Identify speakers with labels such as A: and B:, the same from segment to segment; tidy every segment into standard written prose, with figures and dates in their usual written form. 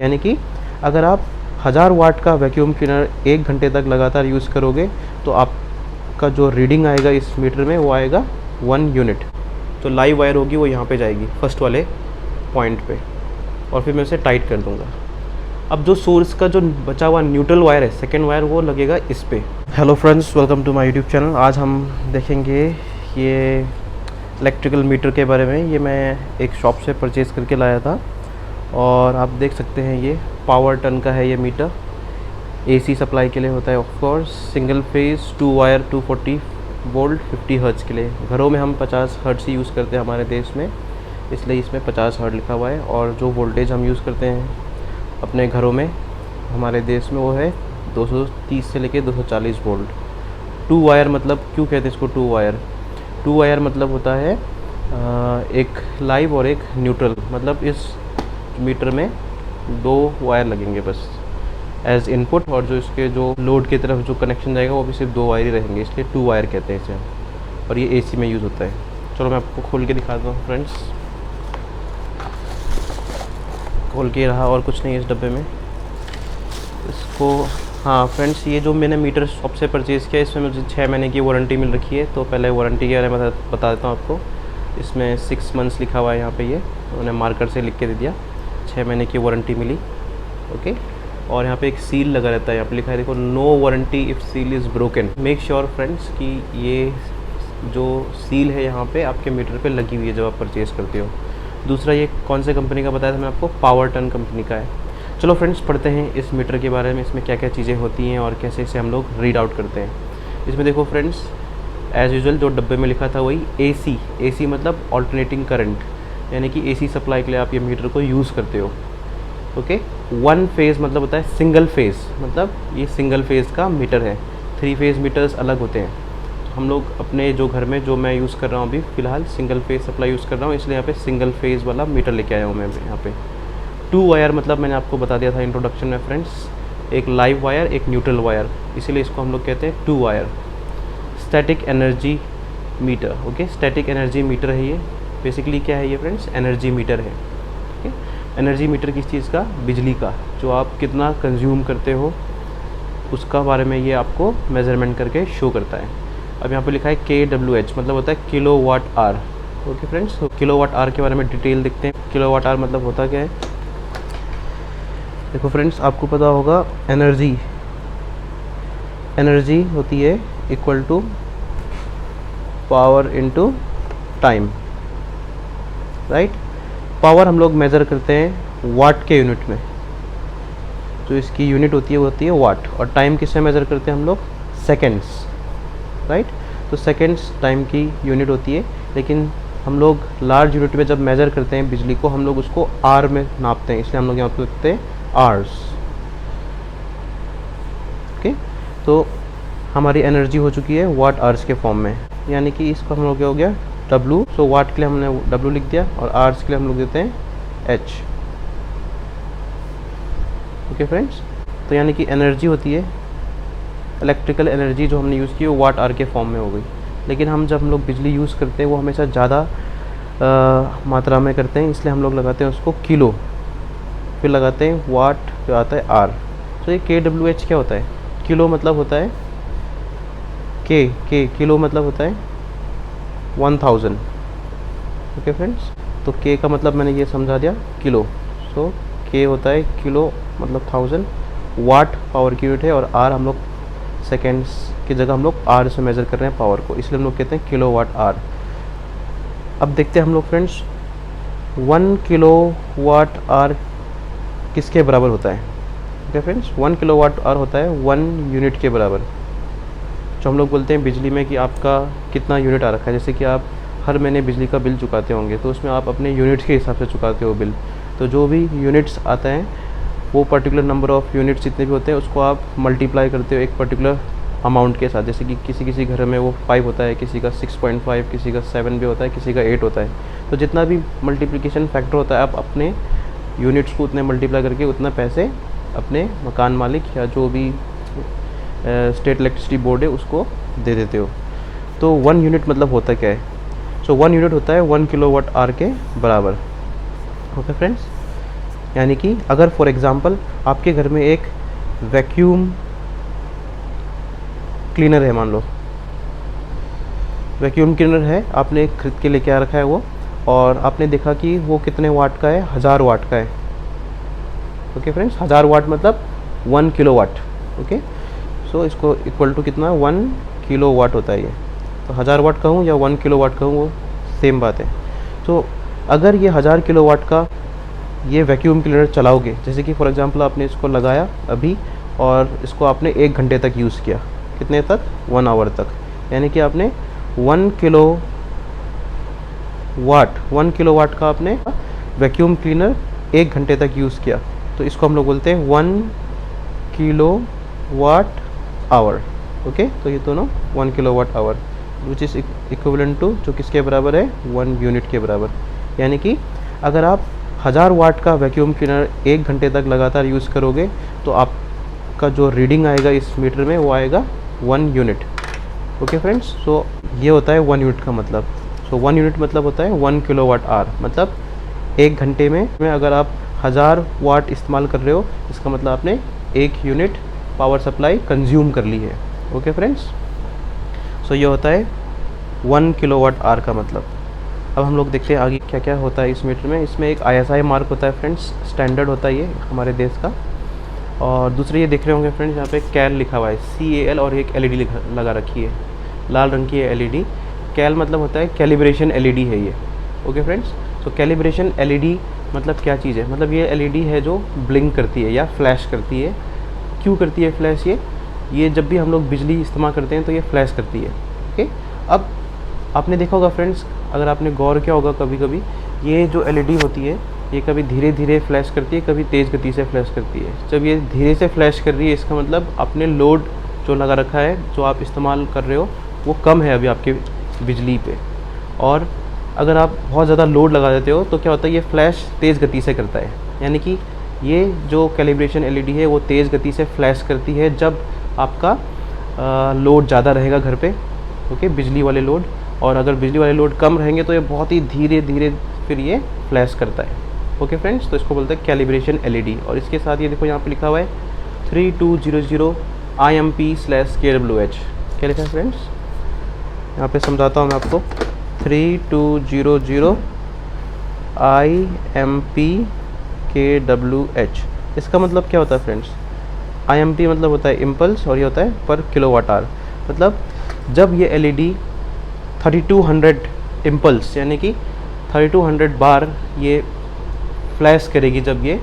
A: यानी कि अगर आप 1000 वाट का वैक्यूम क्लीनर 1 घंटे तक लगातार यूज़ करोगे तो आपका जो रीडिंग आएगा इस मीटर में वो आएगा 1 यूनिट। तो लाइव वायर होगी वो यहाँ पे जाएगी फर्स्ट वाले पॉइंट पे, और फिर मैं उसे टाइट कर दूँगा। अब जो सोर्स का जो बचा हुआ न्यूट्रल वायर है, सेकेंड वायर, वो लगेगा इस पे। Hello friends, welcome to my YouTube channel. आज हम देखेंगे ये इलेक्ट्रिकल मीटर के बारे में। ये मैं एक शॉप से परचेज़ करके लाया था और आप देख सकते हैं ये पावर टन का है। ये मीटर एसी सप्लाई के लिए होता है, of course single phase 2 wire 240 volt 50 hertz के लिए। घरों में हम 50 हर्ट्ज़ ही यूज़ करते हैं हमारे देश में, इसलिए इसमें 50 हर्ट्ज़ लिखा हुआ है। और जो वोल्टेज हम यूज़ करते हैं अपने घरों में हमारे देश में वो है 230 से लेके 240 वोल्ट। 2 वायर मतलब क्यों कहते हैं इसको 2 वायर? 2 वायर मतलब होता है एक लाइव और एक न्यूट्रल। मतलब इस मीटर में 2 वायर लगेंगे बस एज इनपुट, और जो इसके जो लोड की तरफ जो कनेक्शन जाएगा वो भी सिर्फ 2 वायर ही रहेंगे, इसलिए 2 वायर कहते हैं इसे। और ये एसी में यूज़ होता है। चलो मैं आपको खोल के दिखाता हूँ फ्रेंड्स। खोल के रहा, और कुछ नहीं है इस डब्बे में इसको। हाँ फ्रेंड्स, ये जो मैंने मीटर शॉप से परचेज़ किया इसमें मुझे 6 महीने की वारंटी मिल रखी है। तो पहले वारंटी के बारे में बता देता हूँ आपको। इसमें 6 मंथ्स लिखा हुआ है यहाँ पे, ये उन्होंने मार्कर से लिख के दे दिया। 6 महीने की वारंटी मिली, ओके। और यहाँ पे एक सील लगा रहता है, यहाँ पे लिखा है देखो, no warranty if seal is broken. Make sure friends कि ये जो सील है यहाँ पे आपके मीटर पे लगी हुई है जब आप परचेज़ करते हो। दूसरा, ये कौन से कंपनी का बताया था मैं आपको? पावर टन कंपनी का है। चलो फ्रेंड्स, पढ़ते हैं इस मीटर के बारे में, इसमें क्या क्या चीज़ें होती हैं और कैसे इसे हम लोग रीड आउट करते हैं। इसमें देखो फ्रेंड्स, एज़ यूजुअल जो डब्बे में लिखा था वही एसी। एसी मतलब ऑल्टरनेटिंग करंट, यानी कि एसी सप्लाई के लिए आप ये मीटर को यूज़ करते हो, ओके। 1 फेज़ मतलब होता है सिंगल फेज़, मतलब ये सिंगल फेज़ का मीटर है। 3 फेज़ मीटर्स अलग होते हैं। हम लोग अपने जो घर में जो मैं यूज़ कर रहा हूँ अभी फ़िलहाल सिंगल फेज़ सप्लाई यूज़ कर रहा हूँ, इसलिए यहाँ पे सिंगल फेज़ वाला मीटर लेके आया हूँ मैं यहाँ पे। 2 वायर मतलब मैंने आपको बता दिया था इंट्रोडक्शन में फ्रेंड्स, एक लाइव वायर एक न्यूट्रल वायर, इसीलिए इसको हम लोग कहते हैं 2 wire. Static energy meter, okay. Static energy meter है ये। बेसिकली क्या है ये फ्रेंड्स? एनर्जी मीटर है, ओके। एनर्जी मीटर किस चीज़ का? बिजली का। जो आप कितना कंज्यूम करते हो उसका बारे में ये आपको मेज़रमेंट करके शो करता है। अब यहाँ पे लिखा है KWH, मतलब होता है kilowatt hour, okay friends. तो किलो वाट आर के बारे में डिटेल देखते हैं। किलो वाट आर मतलब होता क्या है? देखो फ्रेंड्स, आपको पता होगा एनर्जी होती है equal to power into time, right. Power हम लोग मेज़र करते हैं वाट के यूनिट में, तो इसकी यूनिट होती है वाट। और टाइम किससे मेज़र करते हैं हम लोग? Seconds, right. तो सेकेंड्स टाइम की यूनिट होती है, लेकिन हम लोग लार्ज यूनिट में जब मेज़र करते हैं बिजली को, हम लोग उसको आर में नापते हैं, इसलिए हम लोग यहाँ पे लिखते हैं आर्स, ओके। तो हमारी एनर्जी हो चुकी है वाट आर्स के फॉर्म में, यानी कि इसको हम लोग क्या हो गया W। सो वाट के लिए हमने W लिख दिया और आर्स के लिए हम लोग देते हैं H, ओके फ्रेंड्स। तो यानी कि एनर्जी होती है इलेक्ट्रिकल एनर्जी जो हमने यूज़ की वो वाट आर के फॉर्म में हो गई। लेकिन जब हम लोग बिजली यूज़ करते हैं वो हमेशा ज़्यादा मात्रा में करते हैं, इसलिए हम लोग लगाते हैं उसको किलो, फिर लगाते हैं वाट, जो आता है आर। तो ये KWH क्या होता है? किलो मतलब होता है किलो मतलब होता है 1000, ओके फ्रेंड्स। तो K का मतलब मैंने ये समझा दिया, किलो। सो K होता है किलो मतलब 1000, वाट पावर की यूनिट है, और आर हम लोग सेकेंड्स की जगह हम लोग आर से मेज़र कर रहे हैं पावर को, इसलिए हम लोग कहते हैं किलो वाट आर। अब देखते हैं हम लोग फ्रेंड्स 1 किलो वाट आर किसके बराबर होता है? Okay friends, 1 kilowatt hour होता है 1 यूनिट के बराबर। जो हम लोग बोलते हैं बिजली में कि आपका कितना यूनिट आ रखा है, जैसे कि आप हर महीने बिजली का बिल चुकाते होंगे, तो उसमें आप अपने यूनिट्स के हिसाब से चुकाते हो बिल। तो जो भी यूनिट्स आता है वो पर्टिकुलर नंबर ऑफ़ यूनिट्स जितने भी होते हैं उसको आप मल्टीप्लाई करते हो एक पर्टिकुलर अमाउंट के साथ। जैसे कि किसी घर में वो 5 होता है, किसी का 6.5, किसी का 7 भी होता है, किसी का 8 होता है। तो जितना भी मल्टीप्लिकेशन फैक्टर होता है आप अपने यूनिट्स को उतने मल्टीप्लाई करके उतना पैसे अपने मकान मालिक या जो भी स्टेट इलेक्ट्रिसिटी बोर्ड है उसको दे देते हो। तो 1 यूनिट मतलब होता क्या है? सो 1 यूनिट होता है 1 किलो वाट आर के बराबर, ओके फ्रेंड्स। यानी कि अगर फॉर एग्ज़ाम्पल आपके घर में एक वैक्यूम क्लीनर है, मान लो वैक्यूम क्लीनर है, आपने खरीद के लेके आ रखा है वो, और आपने देखा कि वो कितने वाट का है, 1000 वाट का है। ओके फ्रेंड्स, 1000 वाट मतलब 1 किलोवाट। ओके, सो इसको इक्वल टू कितना, 1 किलोवाट होता है ये। तो 1000 वाट कहूँ या 1 किलोवाट कहूँ वो सेम बात है। तो अगर ये 1000 किलोवाट का ये वैक्यूम क्लीनर चलाओगे, जैसे कि फॉर एग्जांपल आपने इसको लगाया अभी और इसको आपने 1 घंटे तक यूज़ किया, कितने तक, 1 आवर तक, यानी कि आपने 1 किलोवाट का आपने वैक्यूम क्लीनर 1 घंटे तक यूज़ किया, तो इसको हम लोग बोलते हैं 1 किलोवाट आवर। ओके, तो ये दोनों 1 kilowatt hour which is equivalent to, जो किसके बराबर है, 1 यूनिट के बराबर। यानी कि अगर आप 1000 वाट का वैक्यूम क्लीनर 1 घंटे तक लगातार यूज़ करोगे तो आपका जो रीडिंग आएगा इस मीटर में वो आएगा 1 यूनिट। ओके फ्रेंड्स, सो ये होता है 1 यूनिट का मतलब। सो 1 यूनिट मतलब होता है 1 किलोवाट आवर, मतलब 1 घंटे में अगर आप 1000 वाट इस्तेमाल कर रहे हो, इसका मतलब आपने 1 यूनिट पावर सप्लाई कंज्यूम कर ली है। ओके फ्रेंड्स, सो ये होता है 1 किलोवाट आवर का मतलब। अब हम लोग देखते हैं आगे क्या क्या होता है इस मीटर में। इसमें एक ISI मार्क होता है फ्रेंड्स, स्टैंडर्ड होता है ये हमारे देश का। और दूसरे ये देख रहे होंगे फ्रेंड्स, यहाँ पे कैल लिखा हुआ है, CAL, और एक LED लगा रखी है, लाल रंग की है LED। कैल मतलब होता है कैलिब्रेशन LED है ये। ओके फ्रेंड्स, तो कैलिब्रेशन LED मतलब क्या चीज़ है, मतलब ये LED है जो ब्लिंक करती है या फ्लैश करती है। क्यों करती है फ्लैश ये जब भी हम लोग बिजली इस्तेमाल करते हैं तो ये फ्लैश करती है। ओके, अब आपने देखा होगा फ्रेंड्स, अगर आपने गौर किया होगा कभी कभी, ये जो LED होती है ये कभी धीरे धीरे फ्लैश करती है, कभी तेज़ गति से फ्लैश करती है। जब ये धीरे से फ्लैश कर रही है, इसका मतलब आपने लोड जो लगा रखा है, जो आप इस्तेमाल कर रहे हो वो कम है अभी आपके बिजली पे। और अगर आप बहुत ज़्यादा लोड लगा देते हो तो क्या होता है, ये फ्लैश तेज़ गति से करता है। यानी कि ये जो कैलिब्रेशन LED है वो तेज़ गति से फ्लैश करती है जब आपका लोड ज़्यादा रहेगा घर पे। ओके, बिजली वाले लोड। और अगर बिजली वाले लोड कम रहेंगे तो ये बहुत ही धीरे धीरे फिर ये फ्लैश करता है। ओके फ्रेंड्स, तो इसको बोलते हैं कैलिब्रेशन LED। और इसके साथ ये देखो यहाँ पे लिखा हुआ है 3200 IMP/kWh। क्या लिखा है फ्रेंड्स, यहाँ पे समझाता हूँ मैं आपको। 3200 IMP/kWh, इसका मतलब क्या होता है फ्रेंड्स, IMP मतलब होता है इम्पल्स और ये होता है पर किलोवाट आवर। मतलब जब ये LED 3200 इम्पल्स यानी कि 3200 बार ये फ्लैश करेगी, जब ये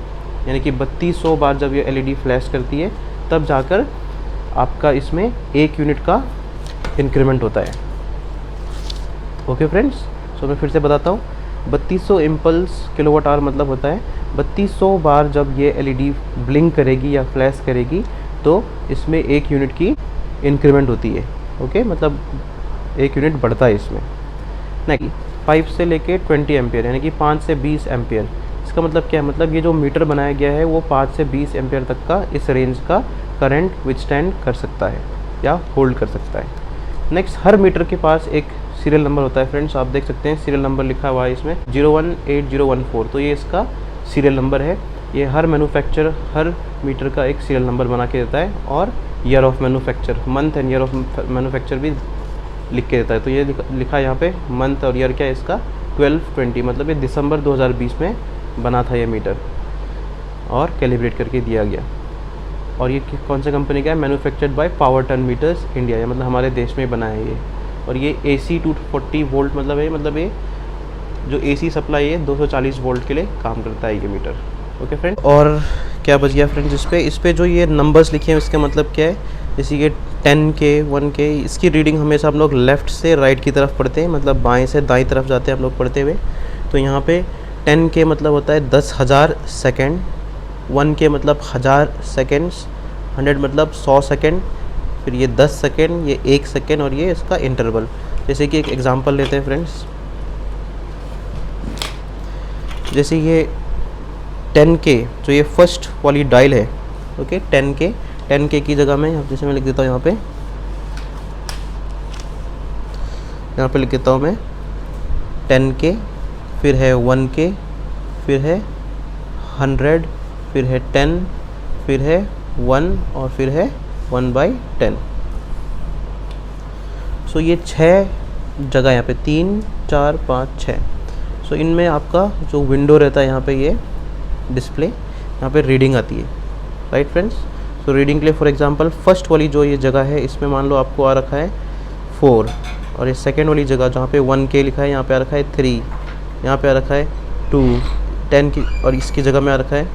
A: यानी कि 3200 बार जब ये LED फ्लैश करती है, तब जाकर आपका इसमें 1 यूनिट का इंक्रीमेंट होता है। ओके फ्रेंड्स, सो मैं फिर से बताता हूँ। 3200 इम्पल्स किलोवाट आवर मतलब होता है 3200 बार जब ये LED ब्लिंक करेगी या फ्लैश करेगी तो इसमें 1 यूनिट की इंक्रीमेंट होती है। ओके, मतलब 1 यूनिट बढ़ता है इसमें। नहीं, 5 से लेके 20 एम्पियर यानी कि 5 से 20 एम्पियर। इसका मतलब क्या है, मतलब ये जो मीटर बनाया गया है वो 5 से 20 एम्पियर तक का इस रेंज का करंट विथस्टैंड कर सकता है या होल्ड कर सकता है। नेक्स्ट, हर मीटर के पास एक सीरियल नंबर होता है फ्रेंड्स, आप देख सकते हैं सीरियल नंबर लिखा हुआ है इसमें 018014। तो ये इसका सीरियल नंबर है। ये हर मैन्युफैक्चर हर मीटर का एक सीरियल नंबर बना के देता है और year of manufacture, month and year of manufacture भी लिख के देता है। तो ये लिखा है यहाँ पे मंथ और ईयर क्या है इसका, 12/20, मतलब ये दिसंबर 2020 में बना था ये मीटर और कैलिब्रेट करके दिया गया। और ये कौन सा कंपनी का है, manufactured by power turn meters India, मतलब हमारे देश में बना है ये। और ये AC 240 वोल्ट मतलब ये जो AC सप्लाई है 240 वोल्ट के लिए काम करता है ये मीटर। ओके फ्रेंड, और क्या बच गया फ्रेंड्स, इस पे जो ये नंबर्स लिखे हैं इसका मतलब क्या है, जैसे ये 10K 1K, इसकी रीडिंग हमेशा हम लोग लेफ़्ट से राइट की तरफ पढ़ते हैं, मतलब बाएं से दाईं तरफ जाते हैं हम लोग पढ़ते हुए। तो यहाँ पे 10K मतलब होता है 10,000 सेकेंड, 1K मतलब 1000 सेकेंड्स, 100 मतलब 100 सेकेंड, फिर ये 10 सेकेंड, ये 1 सेकेंड और ये इसका इंटरवल। जैसे कि एक एग्जांपल लेते हैं फ्रेंड्स, जैसे ये 10K जो ये फर्स्ट वाली डायल है। ओके, 10K की जगह में जैसे मैं लिख देता हूँ यहाँ पे लिख देता हूँ मैं 10K, फिर है 1K, फिर है 100, फिर है 10, फिर है 1 और फिर है 1/10। सो ये 6 जगह यहाँ पे 3, 4, 5, 6। सो इनमें आपका जो विंडो रहता है यहाँ पे ये डिस्प्ले, यहाँ पे रीडिंग आती है, राइट फ्रेंड्स। सो रीडिंग के लिए फॉर एग्जांपल फर्स्ट वाली जो ये जगह है इसमें मान लो आपको आ रखा है 4, और ये सेकेंड वाली जगह जहाँ पे 1K लिखा है यहाँ पे आ रखा है 3, यहाँ पे आ रखा है 2, 10 की, और इसकी जगह में आ रखा है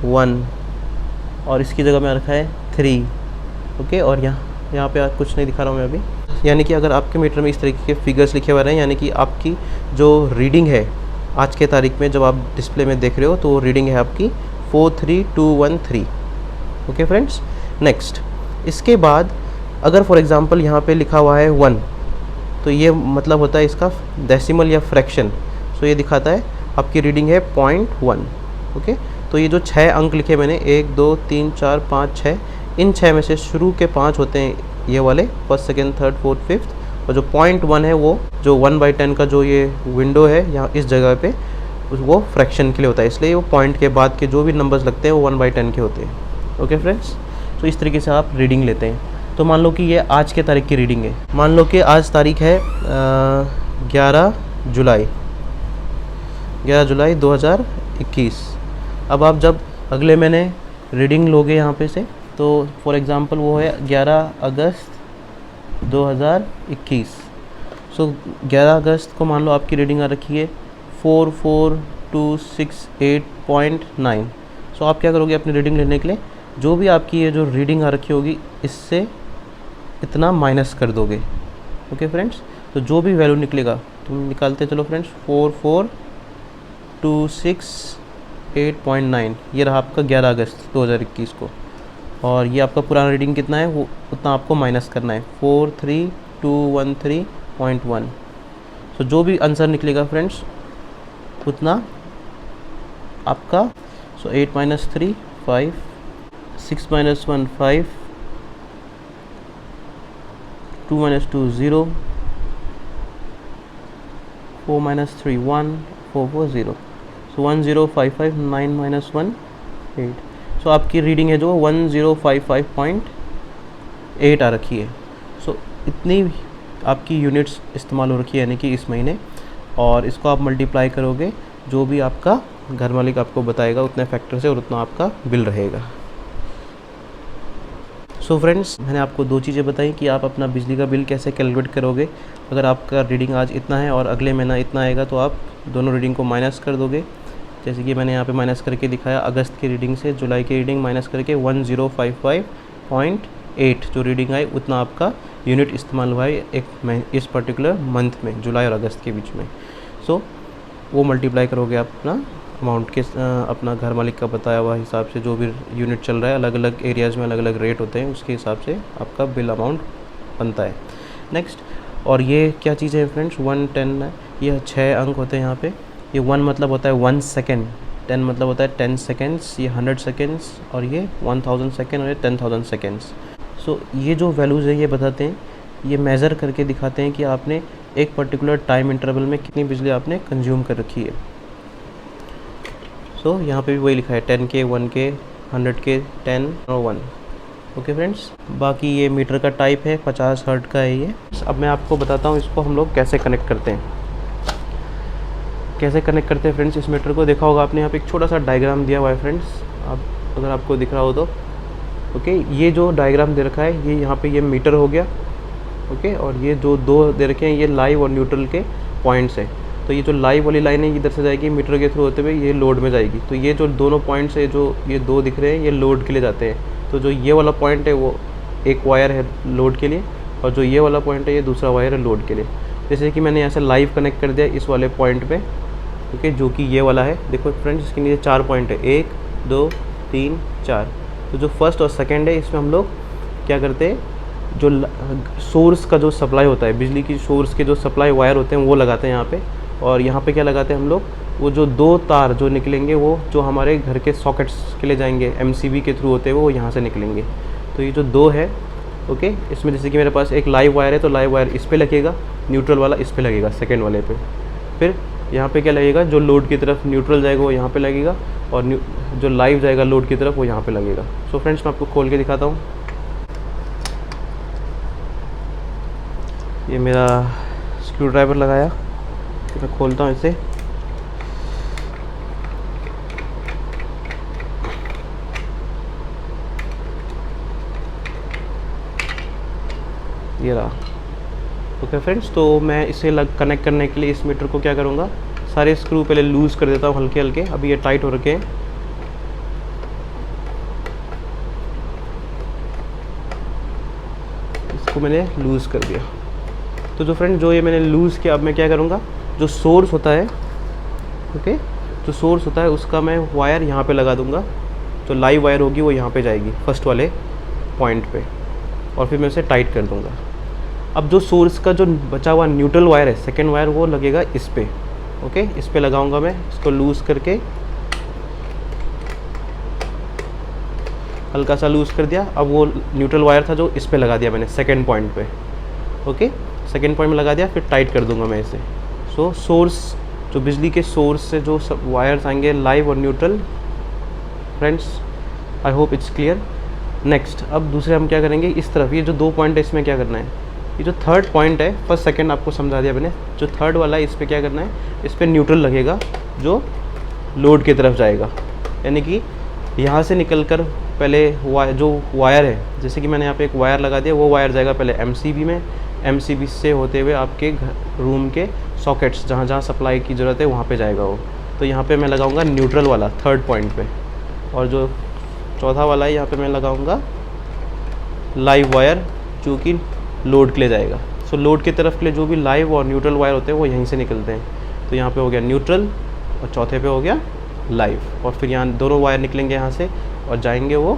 A: 1, और इसकी जगह में आ रखा है 3। ओके, और यहाँ पे कुछ नहीं दिखा रहा हूँ मैं अभी। यानी कि अगर आपके मीटर में इस तरीके के फिगर्स लिखे हुए हैं, यानी कि आपकी जो रीडिंग है आज के तारीख में जब आप डिस्प्ले में देख रहे हो, तो वो रीडिंग है आपकी 43213। ओके फ्रेंड्स, नेक्स्ट इसके बाद अगर फॉर एग्जांपल यहाँ पे लिखा हुआ है 1, तो ये मतलब होता है इसका डेसिमल या फ्रैक्शन। सो ये दिखाता है आपकी रीडिंग है 0.1। ओके, तो ये जो 6 अंक लिखे मैंने 1, 2, 3, 4, 5, 6, इन 6 में से शुरू के 5 होते हैं ये वाले, first, second, third, fourth, fifth, और जो 0.1 है वो जो 1/10 का जो ये विंडो है यहाँ इस जगह पे, वो फ्रैक्शन के लिए होता है, इसलिए वो पॉइंट के बाद के जो भी नंबर्स लगते हैं वो 1/10 के होते हैं। ओके फ्रेंड्स, तो इस तरीके से आप रीडिंग लेते हैं। तो मान लो कि ये आज के तारीख की रीडिंग है, मान लो कि आज तारीख है 11 जुलाई 2021। अब आप जब अगले महीने रीडिंग लोगे यहाँ पे से, तो फॉर एग्ज़ाम्पल वो है 11 अगस्त 2021। सो 11 अगस्त को मान लो आपकी रीडिंग आ रखी है 44268.9। सो आप क्या करोगे अपनी रीडिंग लेने के लिए, जो भी आपकी ये जो रीडिंग आ रखी होगी इससे इतना माइनस कर दोगे। ओके फ्रेंड्स, तो जो भी वैल्यू निकलेगा तुम निकालते चलो फ्रेंड्स, 44268.9 ये रहा आपका 11 अगस्त 2021 को, और ये आपका पुराना रीडिंग कितना है वो उतना आपको माइनस करना है 43213.1। सो जो भी आंसर निकलेगा फ्रेंड्स उतना आपका, सो 8 - 3 5, 6 - 1 5, 2 - 2 0, 4 - 3 1, 4 4 0। सो 1055, 9 - 1 8। सो आपकी रीडिंग है जो 1055.8 आ रखी है। सो इतनी आपकी यूनिट्स इस्तेमाल हो रखी है यानी कि इस महीने, और इसको आप मल्टीप्लाई करोगे जो भी आपका घर मालिक आपको बताएगा उतने फैक्टर से, और उतना आपका बिल रहेगा। सो फ्रेंड्स, मैंने आपको 2 चीज़ें बताई कि आप अपना बिजली का बिल कैसे कैलकुलेट करोगे। अगर आपका रीडिंग आज इतना है और अगले महीना इतना आएगा, तो आप दोनों रीडिंग को माइनस कर दोगे, जैसे कि मैंने यहाँ पे माइनस करके दिखाया। अगस्त की रीडिंग से जुलाई की रीडिंग माइनस करके 1055.8 जो रीडिंग आई उतना आपका यूनिट इस्तेमाल हुआ है इस पर्टिकुलर मंथ में, जुलाई और अगस्त के बीच में। सो वो मल्टीप्लाई करोगे आप अपना अमाउंट के अपना घर मालिक का बताया हुआ हिसाब से, जो भी यूनिट चल रहा है, अलग अलग एरियाज़ में अलग अलग रेट होते हैं, उसके हिसाब से आपका बिल अमाउंट बनता है। नेक्स्ट, और ये क्या चीज़ है फ्रेंड्स, 110 है, ये 6 अंक होते हैं यहाँ पे। ये 1 मतलब होता है 1 सेकेंड, 10 मतलब होता है 10 सेकेंड्स, ये 100 सेकेंड्स, और ये 1000 सेकेंड, और ये 10,000 सेकेंड्स। सो ये जो वैल्यूज़ है ये बताते हैं, ये मेज़र करके दिखाते हैं कि आपने एक पर्टिकुलर टाइम इंटरवल में कितनी बिजली आपने कंज्यूम कर रखी है। सो यहाँ पे भी वही लिखा है 10K, 1K, 100K, 10 और 1। ओके फ्रेंड्स, बाकी ये मीटर का टाइप है 50 हर्ट्ज़ का है ये। अब मैं आपको बताता हूँ इसको हम लोग कैसे कनेक्ट करते हैं। फ्रेंड्स, इस मीटर को देखा होगा आपने, यहाँ पे एक छोटा सा डायग्राम दिया हुआ है फ्रेंड्स, आप अगर आपको दिख रहा हो तो। ओके, ये जो डायग्राम दे रखा है ये यहाँ पे ये मीटर हो गया। ओके, और ये जो 2 दे रखे हैं ये लाइव और न्यूट्रल के पॉइंट्स हैं। तो ये जो लाइव वाली लाइन है इधर से जाएगी मीटर के थ्रू होते हुए ये लोड में जाएगी। तो ये जो दोनों पॉइंट्स है, जो ये 2 दिख रहे हैं, ये लोड के लिए जाते हैं। तो जो ये वाला पॉइंट है वो एक वायर है लोड के लिए, और जो ये वाला पॉइंट है ये दूसरा वायर है लोड के लिए। जैसे कि मैंने यहाँ से लाइव कनेक्ट कर दिया इस वाले पॉइंट पे, ओके, जो कि ये वाला है। देखो फ्रेंड्स, इसके नीचे 4 पॉइंट है, 1 2 3 4। तो जो फर्स्ट और सेकेंड है इसमें हम लोग क्या करते हैं, जो सोर्स का जो सप्लाई होता है, बिजली की सोर्स के जो सप्लाई वायर होते हैं वो लगाते हैं यहाँ पे। और यहाँ पे क्या लगाते हैं हम लोग, वो जो 2 तार जो निकलेंगे वो जो हमारे घर के सॉकेट्स के लिए जाएंगे, MCB के थ्रू होते हैं वो यहाँ से निकलेंगे। तो ये जो 2 है, ओके, इसमें जैसे कि मेरे पास एक लाइव वायर है, तो लाइव वायर इस पे लगेगा, न्यूट्रल वाला इस पे लगेगा सेकेंड वाले पे। फिर यहाँ पे क्या लगेगा, जो लोड की तरफ न्यूट्रल जाएगा वो यहाँ पे लगेगा, और जो लाइव जाएगा लोड की तरफ वो यहाँ पे लगेगा। सो फ्रेंड्स मैं आपको खोल के दिखाता हूँ। ये मेरा स्क्रू ड्राइवर लगाया, तो मैं खोलता हूँ इसे। ये रहा। ओके फ्रेंड्स, तो मैं इसे कनेक्ट करने के लिए इस मीटर को क्या करूँगा, सारे स्क्रू पहले लूज़ कर देता हूँ हल्के हल्के। अभी ये टाइट हो रखे हैं। इसको मैंने लूज़ कर दिया। तो जो फ्रेंड जो ये मैंने लूज़ किया, अब मैं क्या करूँगा, जो सोर्स होता है, ओके, जो सोर्स होता है उसका मैं वायर यहाँ पे लगा दूँगा। जो लाइव वायर होगी वो यहाँ पे जाएगी फर्स्ट वाले पॉइंट पे, और फिर मैं उसे टाइट कर दूँगा। अब जो सोर्स का जो बचा हुआ न्यूट्रल वायर है, सेकेंड वायर, वो लगेगा इस पे। ओके, इस पे लगाऊंगा मैं, इसको लूज़ करके हल्का सा लूज़ कर दिया। अब वो न्यूट्रल वायर था जो इस पे लगा दिया मैंने सेकेंड पॉइंट पे। ओके, सेकेंड पॉइंट में लगा दिया, फिर टाइट कर दूंगा मैं इसे। सो सोर्स, जो बिजली के सोर्स से जो सब वायर्स आएंगे लाइव और neutral. Friends I hope it's clear. Next, अब दूसरे हम क्या करेंगे, इस तरफ ये जो 2 पॉइंट है इसमें क्या करना है, ये जो थर्ड पॉइंट है, फर्स्ट सेकंड आपको समझा दिया मैंने। जो थर्ड वाला है इस पर क्या करना है, इस पर न्यूट्रल लगेगा जो लोड की तरफ जाएगा। यानी कि यहाँ से निकल कर पहले जो वायर है, जैसे कि मैंने यहाँ पे एक वायर लगा दिया, वो वायर जाएगा पहले एमसीबी में, एमसीबी से होते हुए आपके रूम के सॉकेट्स, जहाँ जहाँ सप्लाई की ज़रूरत है वहाँ पे जाएगा वो। तो यहाँ पे मैं लगाऊंगा न्यूट्रल वाला थर्ड पॉइंट पे, और जो चौथा वाला है यहाँ पे मैं लगाऊंगा लाइव वायर, जो कि लोड के लिए जाएगा। सो लोड की तरफ के लिए जो भी लाइव और न्यूट्रल वायर होते हैं वो यहीं से निकलते हैं। तो यहाँ पे हो गया न्यूट्रल, और चौथे पे हो गया लाइव, और फिर यहाँ दोनों वायर निकलेंगे यहाँ से और जाएंगे वो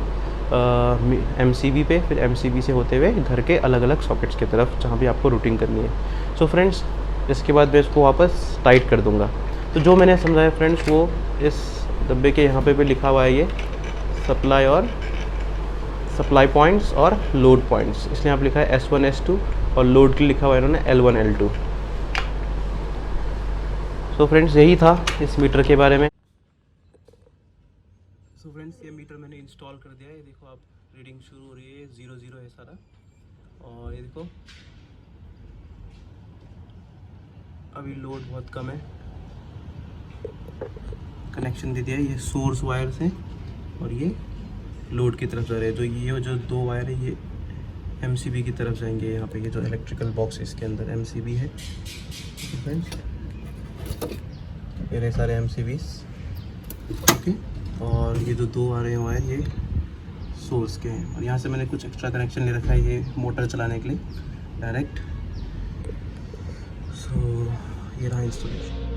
A: एमसीबी पे, फिर एमसीबी से होते हुए घर के अलग अलग सॉकेट्स की तरफ जहाँ भी आपको रूटिंग करनी है। सो फ्रेंड्स, इसके बाद मैं इसको वापस टाइट कर दूँगा। तो जो मैंने समझाया फ्रेंड्स, वो इस डब्बे के यहाँ पे भी लिखा हुआ है, ये सप्लाई पॉइंट्स और लोड पॉइंट्स, इसलिए यहाँ पे लिखा है S1 S2, और लोड के लिए लिखा हुआ है इन्होंने L1 L2। सो फ्रेंड्स यही था इस मीटर के बारे में। सो फ्रेंड्स ये मीटर मैंने इंस्टॉल कर दिया है। देखो आप, रीडिंग शुरू हो रही है, 00 है सारा, और ये देखो अभी लोड बहुत कम है। कनेक्शन दे दिया है, ये सोर्स वायर से, और ये लोड की तरफ जा रहे हैं। ये जो 2 वायर है ये एमसीबी की तरफ जाएंगे। यहाँ पे ये जो इलेक्ट्रिकल बॉक्स है इसके अंदर एमसीबी है फ्रेंड्स, ये सारे एमसीबीज। ओके, और ये जो 2 आ रहे हैं वायर ये सोर्स के हैं, और यहाँ से मैंने कुछ एक्स्ट्रा कनेक्शन ले रखा है ये मोटर चलाने के लिए डायरेक्ट। सो ये रहा इंस्टॉलेशन।